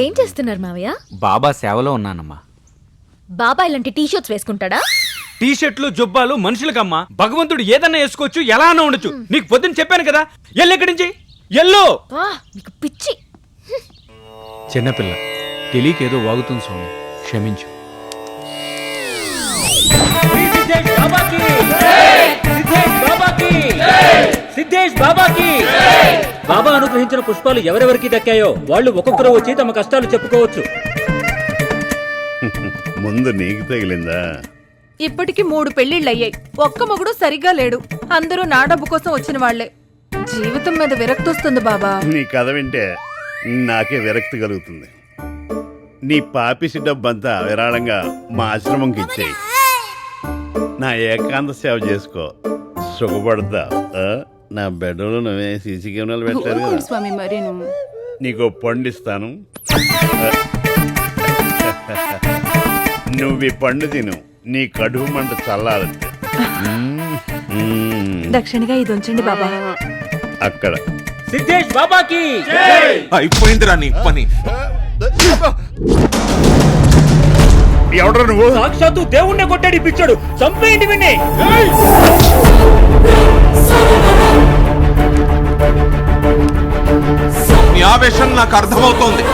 ఏం చేస్తున్నారు మావయ్య? బాబా సేవలో ఉన్నానమ్మా. బాబా ఇలాంటి టీషర్ట్స్ వేసుకుంటాడా? టీషర్ట్లు జుబ్బాలు మనుషులకమ్మా. భగవంతుడు ఏదన్నా వేసుకోవచ్చు, ఎలా అన్నా ఉండొచ్చు. నీకు పొద్దున్న చెప్పాను కదా, ఎల్లు ఎక్కడి నుంచి ఎల్లు. నీకు పిచ్చి. చిన్నపిల్ల తెలియకేదో వాగుతుంది స్వామి, క్షమించు. సిద్ధేష్ బాబాకి బాబా అనుగ్రహించిన పుష్పాలు ఎవరెవరికి దక్కాయో వాళ్ళు ఒక్కొక్కరు వచ్చి తమ కష్టాలు చెప్పుకోవచ్చు. ముందు నీకు తగిలిందా? ఇప్పటికి 3 పెళ్లిళ్ళయ్యాయి. ఒక్క మొగుడు సరిగ్గా లేడు. అందరూ నా డబ్బు కోసం వచ్చిన వాళ్లే. జీవితం మీద విరక్తొస్తుంది బాబా. నీ కథ వింటే నాకే విరక్తి కలుగుతుంది. నీ పాపిసి డబ్బంతా విరాళంగా మా ఆశ్రమంకి ఇచ్చేయి. నా ఏకాంత సేవ చేసుకో, సుఖపడతా. నా బెడ్రూమ్లో నువ్వే సీసీ కెమెరాలు పెట్టారు కదా స్వామి. మరి నీకు పండిస్తాను, నువ్వు ఈ పండు తిను, నీ కడుపు మంట చల్లాలంటే. దక్షిణగా ఇది ఉంచండి బాబా. అక్కడ సిద్ధేష్ బాబాకి అయిపోయిందిరా నీ పని. ఎవడ్రా నువ్వు? సాక్షాత్తు దేవుణ్ణి కొట్టాడు పిచ్చాడు. చంపేయండి విని. నీ ఆవేశం నాకు అర్థమవుతోంది,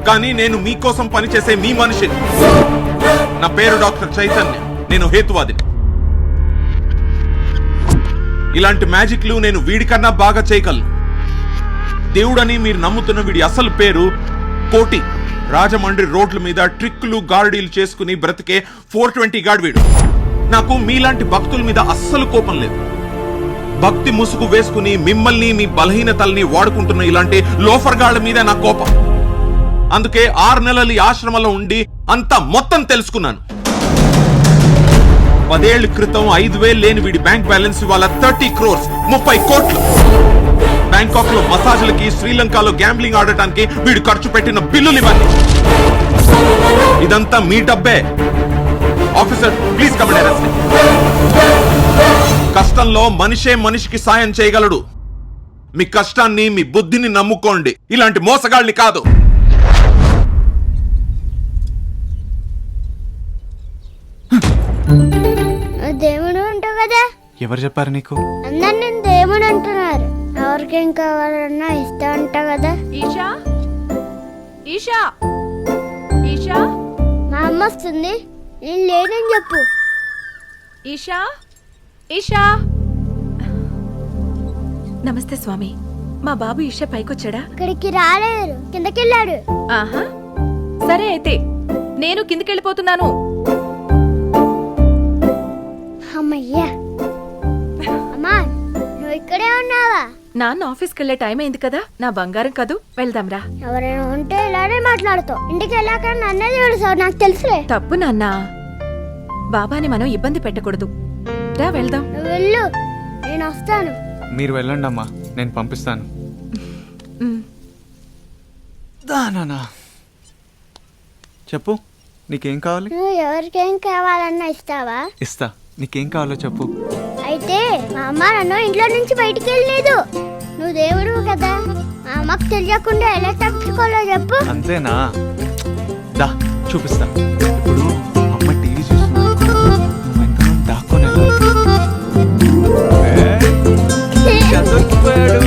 కానీ నేను మీకోసం పనిచేసే మీ మనిషిని. నా పేరు డాక్టర్ చైతన్య, నేను హేతువాదిని. ఇలాంటి మ్యాజిక్లు నేను వీడికన్నా బాగా చేయగలను. దేవుడని మీరు నమ్ముతున్న వీడి అసలు పేరు కోటి. రాజమండ్రి రోడ్ల మీద ట్రిక్కులు గారడీలు చేసుకుని బ్రతికే 420 గాడ్ వీడు. నాకు మీలాంటి భక్తుల మీద అస్సలు కోపం లేదు. భక్తి ముసుగు వేసుకుని మిమ్మల్ని మీ బలహీనతల్ని వాడుకుంటున్న ఇలాంటి లోఫర్ గాళ్ల మీద నా కోపం. అందుకే 6 నెలలు ఈ ఆశ్రమంలో ఉండి అంతా మొత్తం తెలుసుకున్నాను. 10 ఏళ్ల క్రితం 5,000 లేని వీడి బ్యాంక్ బ్యాలెన్స్ ఇవాళ 30 crores, 30 కోట్లు. బ్యాంకాక్ లో మసాజ్లకి, శ్రీలంకలో గ్యాంబ్లింగ్ ఆడటానికి వీడు ఖర్చు పెట్టిన బిల్లులు ఇవన్నీ. ఇదంతా మీ డబ్బే. Officer please come and arrest. కష్టంలో మనిషే మనిషికి సాయం చేయగలడు. మీ కష్టాన్ని, మీ బుద్ధిని నమ్ముకోండి, ఇలాంటి మోసగాళ్ళని కాదు. దేవుడు ఉంటావు కదా. ఎవరు చెప్పారు నీకు? అందరు నేను దేవుడు అంటున్నారు. ఎవరికేం కావాలన్నా ఇస్తా ఉంటా కదా. ఈషా, ఈషా, ఈషా, మా అమ్మ వస్తుంది, నేను లేనని చెప్పు. ఈషా, ఈషా. నమస్తే స్వామి. మా బాబు ఈషా పైకొచ్చాడా? ఇక్కడికి రాలేరు, కిందకెళ్ళాడు. ఆహా, సరే అయితే నేను కిందకెళ్ళిపోతున్నాను. అమ్మయ్యా. అమ్మా, నువ్వు ఇక్కడే ఉన్నావా? నాన్న ఆఫీస్కి వెళ్ళే టైం అయింది కదా. నా బంగారం కదూ, వెళ్దాంరా. ఎవరైనా ఉంటే ఇలానే మాట్లాడుతావు. ఇంటికి వెళ్ళాక నన్నే తెలుసావు, నాకు తెలుసులే. తప్పు నాన్న, బాబాని మనం ఇబ్బంది పెట్టకూడదు. రా వెళ్దాం. నువ్వు వెళ్ళు, నేను వస్తాను. మీరు వెళ్ళండి అమ్మా, నేను పంపిస్తాను. దానా చెప్పు, నీకేం కావాలి? నువ్వు ఎవరికేం కావాలన్నా ఇస్తావా? ఇస్తా. నీకేం కావాలో చెప్పు. అయితే మా అమ్మ నన్ను ఇంట్లో నుంచి బయటికి వెళ్ళలేదు. నువ్వు దేవుడు కదా, మా అమ్మకు తెలియకుండా ఎలా తప్పుకోవాలో చెప్పు. అంతేనా? దా చూపిస్తా. ఇప్పుడు అమ్మ టీవీ చూస్తున్నా, నువ్వు ఎంత దాక్కొని దొరికిపోయాడు.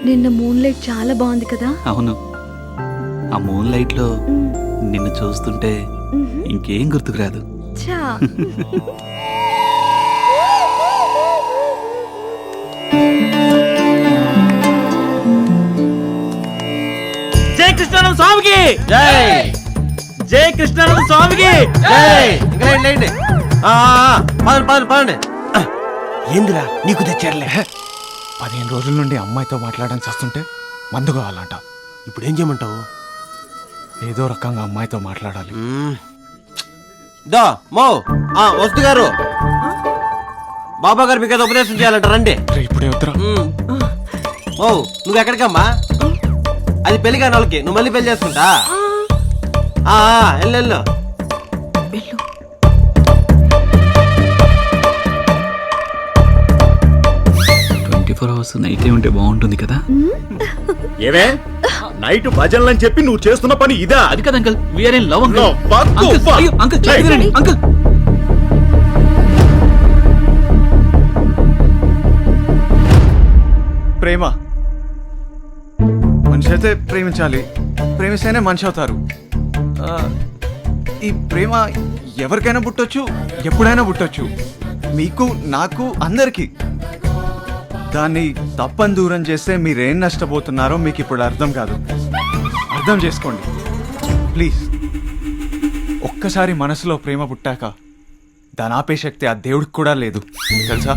నిన్న మూన్ లైట్ చాలా బాగుంది కదా. అవును, ఆ మూన్ లైట్ లో నిన్ను చూస్తుంటే ఇంకేం గుర్తుకు రాదు. జై కృష్ణానంద స్వామికి జై. జై కృష్ణానంద స్వామికి జై. పదండి. ఏందిరా నీకు తెచ్చారులే. 15 రోజుల నుండి అమ్మాయితో మాట్లాడడానికి వస్తుంటే మందు కావాలంట. ఇప్పుడు ఏం చేయమంటావు? ఏదో రకంగా అమ్మాయితో మాట్లాడాలి. దా మో వస్తు గారు, బాబా గారు మీకు ఏదో ఉపదేశం చేయాలంట, రండి. ఇప్పుడే వద్దురా. ఓ నువ్వు ఎక్కడికమ్మా? అది పెళ్లి కాని వాళ్ళకి, నువ్వు మళ్ళీ పెళ్లి చేసుకుంటా? వెళ్ళు. 24 అవర్స్ నైటే ఉంటే బాగుంటుంది కదా. ఏవే నైట్ భజనలని చెప్పి నువ్వు చేస్తున్న పని ఇదా? అది కదా uncle, we're in love No, fuck you, fuck. Uncle. Uncle ప్రేమ మనిషి అయితే ప్రేమించాలి, ప్రేమిస్తేనే మనిషి అవుతారు. ఈ ప్రేమ ఎవరికైనా పుట్టొచ్చు, ఎప్పుడైనా పుట్టొచ్చు, మీకు నాకు అందరికీ. దాన్ని తప్పని దూరం చేస్తే మీరేం నష్టపోతున్నారో మీకు ఇప్పుడు అర్థం కాదు. అర్థం చేసుకోండి ప్లీజ్. ఒక్కసారి మనసులో ప్రేమ పుట్టాక దాని ఆపే శక్తి ఆ దేవుడికి కూడా లేదు తెలుసా.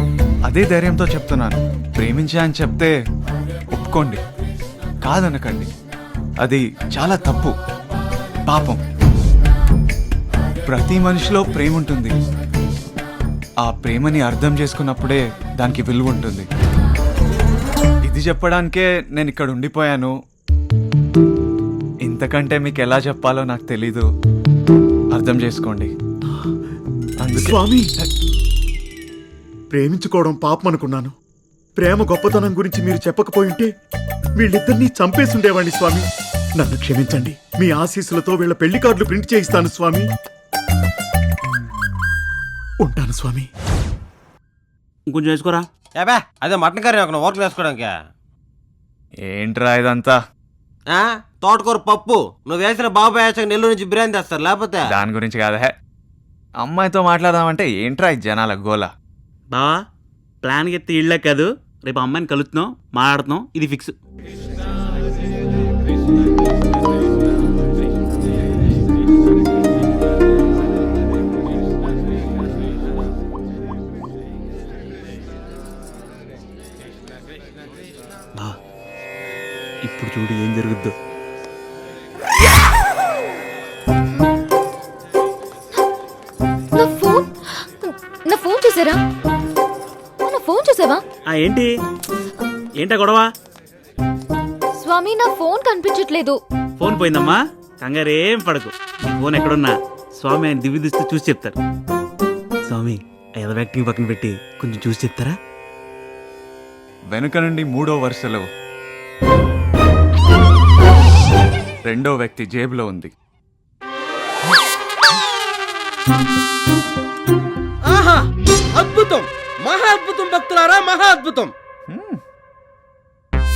అదే ధైర్యంతో చెప్తున్నాను. ప్రేమించా అని చెప్తే ఒప్పుకోండి, కాదనకండి. అది చాలా తప్పు, పాపం. ప్రతి మనిషిలో ప్రేమ ఉంటుంది. ఆ ప్రేమని అర్థం చేసుకున్నప్పుడే దానికి విలువ ఉంటుంది. ఇది చెప్పడానికే నేను ఇక్కడ ఉండిపోయాను. ఇంతకంటే మీకు ఎలా చెప్పాలో నాకు తెలీదు. అర్థం చేసుకోండి. స్వామి, ప్రేమించుకోవడం పాపం అనుకున్నాను. ప్రేమ గొప్పతనం గురించి మీరు చెప్పకపోయింటే వీళ్ళిద్దరినీ చంపేసుండేవాడిని స్వామి. నన్ను క్షమించండి. మీ ఆశీస్సులతో వీళ్ళ పెళ్లి కార్డులు ప్రింట్ చేయిస్తాను స్వామి. ఉంటాను స్వామి. ఇంకొంచెం వేసుకోరా. అదే మటన్ కర్రీ ఒక ఓట్లు వేసుకోవడానికి. ఏంట్రా ఇదంతా? తోటకూర పప్పు నువ్వు వేసిన బాబు వేసాక నెల్లూరు నుంచి బిర్యానీ తెస్తారు, లేకపోతే. దాని గురించి కాదా, అమ్మాయితో మాట్లాడదామంటే ఏంట్రా ఈ జనాల గోల? బావా ప్లాన్ ఎత్తి ఇళ్ళ కాదు, రేపు అమ్మాయిని కలుస్తున్నాం, మాట్లాడుతున్నాం, ఇది ఫిక్స్. ఇప్పుడు చూడు ఏం జరుగుద్దో. నా ఫోన్ చూసారా? నా ఫోన్ చూసావా? ఏంటి ఏంటా గొడవ? స్వామి, నా ఫోన్ కనిపించట్లేదు. ఫోన్ పోయిందమ్మా, కంగారేం పడకు. నీ ఫోన్ ఎక్కడున్నా స్వామి ఆయన దివ్య దృష్టి చూసి చెప్తారు. స్వామి ఎదవ్యాక్టింగ్ పక్కన పెట్టి కొంచెం చూసి చెప్తారా? వెనుక నుండి 3వ వరుసలో 2వ వ్యక్తి జేబులో ఉంది. ఆహా, అద్భుతం, మహా అద్భుతం భక్తులారా, మహా అద్భుతం.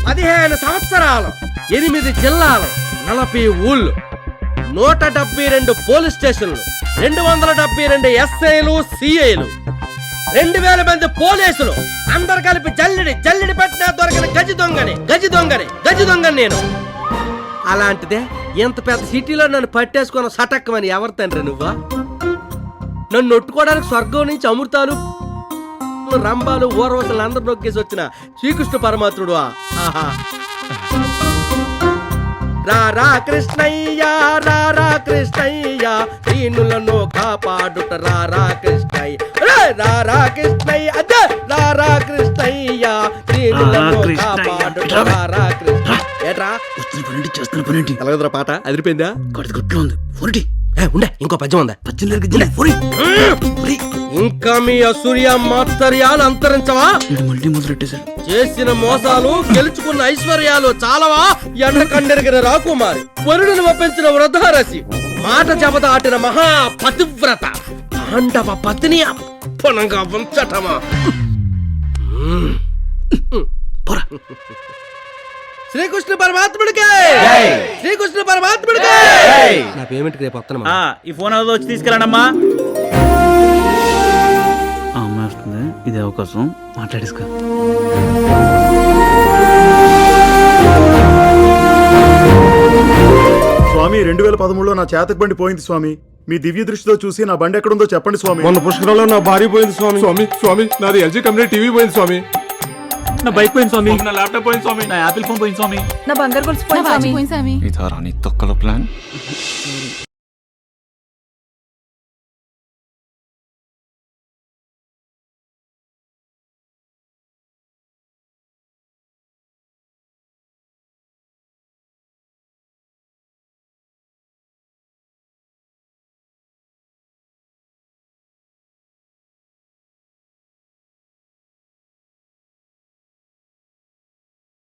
15 సంవత్సరాలు, 8 జిల్లాలు, 40 ఊళ్ళు, 172 పోలీస్ స్టేషన్లు, 272 ఎస్ఐలు, సిఐలు, 2000 మంది పోలీసులు, అందరు కలిపి జల్లిడి పట్టినా దొరకని గజి దొంగని నేను. అలాంటిదే ఇంత పెద్ద సిటీలో నన్ను పట్టేసుకున్న సటక్కమని ఎవరు తండ్రి నువ్వా? నన్ను నొట్టుకోవడానికి స్వర్గం నుంచి అమృతాలు, రంబాలు, ఊర్వశులు అందరు నొక్కేసి వచ్చిన శ్రీకృష్ణ పరమాత్ముడు. రారా కృష్ణయ్య, రారా కృష్ణయ్య, దీనులను కాపాడుట రారా కృష్ణయ్య, రారా కృష్ణయ్య, అదే రారా కృష్ణయ్య, దీనులను కాపాడుట రారా కృష్ణ. ఏట్రా చేస్తున్న పనేంటి? ఎలాగదురా పాట అదిరిపోయిందా? గుట్లో ఉంది ఫోన్ ఉండే, ఇంకో పద్యం ఉందా? పచ్చి ఇంకా మీ అసూయ మాత్సర్యాలు అంతరించవా? మళ్ళీ మొదలెట్టేశారు. చేసిన మోసాలు, గెలుచుకున్న ఐశ్వర్యాలు చాలవా? ఎండ కండెరిగిన రాకుమారి, వరుడిని ఒప్పించిన వృద్ధారసి, మాట జపత ఆటిన మహా పతివ్రత, పాండవ పతిని అప్పనంగా ఉంచటమా? శ్రీకృష్ణ పరమాత్ముడికే, శ్రీకృష్ణ పరమాత్ముడికే. నా పేమెంట్కి రేపు వస్తాను. ఈ ఫోన్ అదో వచ్చి తీసుకెళ్ళండమ్మా. అమ్మాయి వస్తుంది, ఇదే అవకాశం, మాట్లాడేసుకో. స్వామి, 2013లో నా చేతకు బండి పోయింది స్వామి. మీ దివ్య దృష్టితో చూసి నా బండి ఎక్కడుందో చెప్పండి స్వామి. మొన్న పుష్కరంలో నా భార్య పోయింది స్వామి. స్వామి స్వామి నాది ఎల్జీ కంపెనీ టీవీ పోయింది స్వామి. నా బైక్ పోయింది స్వామి. నా ల్యాప్టాప్ పోయింది స్వామి. నా యాపిల్ ఫోన్ పోయింది స్వామి. నా బంగారు గొలుసు పోయింది స్వామి. ఇదారా నీ తొక్కలో ప్లాన్?